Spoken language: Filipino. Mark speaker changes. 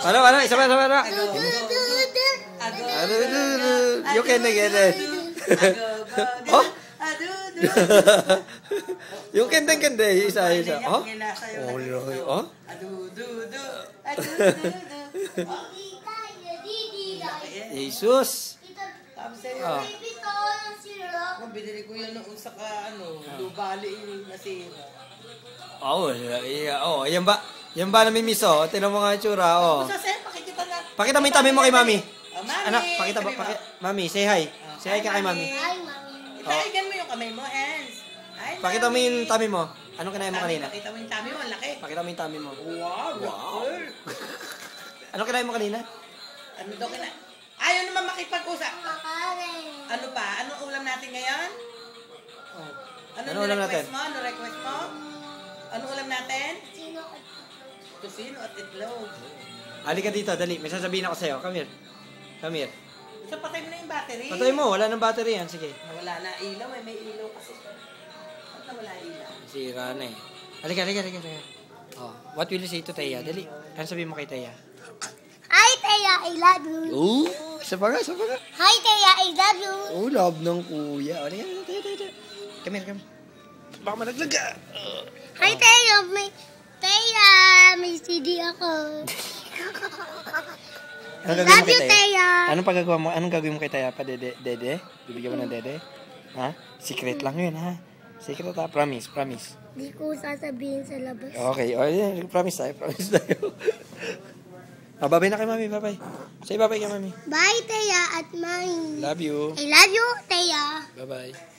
Speaker 1: Ano? Isa pa. You can get it. Oh? Yung kende. Isa. Oh? Oh? Jesus. Oh.
Speaker 2: Binili ko yan noon sa Lubali nasira.
Speaker 1: Yan ba? Yan ba namimiss, oh? Tinan mo nga yung tsura, oh. Pakita mo yung tabi mo kay Mami. Anak, pakita ba? Mami, say hi. Say hi ka kay Mami.
Speaker 2: Hi, Mami. Itahigan mo yung kamay mo, hands.
Speaker 1: Pakita mo yung tabi mo. Anong kinain mo kanina?
Speaker 2: Pakita mo yung tabi mo, laki.
Speaker 1: Pakita mo yung tabi mo.
Speaker 2: Wow.
Speaker 1: Anong kinain mo kanina?
Speaker 2: Ano daw kinain? Ayaw naman makipag-usap. Ano pa? Anong ulam natin ngayon? Ano ulam natin? Ano request mo? Ano ulam natin? Tusino at itlog.
Speaker 1: Halika dito, dali. May sasabihin ako sa'yo. Come here.
Speaker 2: So, patay mo na yung battery.
Speaker 1: Patay mo. Wala nang battery yan. Sige.
Speaker 2: Wala na ilaw. May ilaw kasi. Ba't na wala ilaw?
Speaker 1: Sira na eh. Halika. Oh, what will you say to Teya? Dali. Ano sabihin mo kay Teya?
Speaker 3: Hi, Teya. I love you.
Speaker 1: Isa pa nga.
Speaker 3: Hi, Teya. I love you.
Speaker 1: Love ng kuya. Halika. Come here. Baka malaglaga.
Speaker 3: Hi, Teya. May CD ako. Love you, Teya.
Speaker 1: Anong pagagawa mo? Anong gagawin mo kay Teya pa, Dede? Bibigyan mo ng Dede? Ha? Secret lang yun, ha? Secret, ha? Promise.
Speaker 3: Di ko sasabihin sa labas.
Speaker 1: Okay. Promise tayo. Babay na kay Mami, babay. Say babay kay Mami.
Speaker 3: Bye, Teya at Mami.
Speaker 1: Love you.
Speaker 3: I love you, Teya.
Speaker 1: Bye-bye.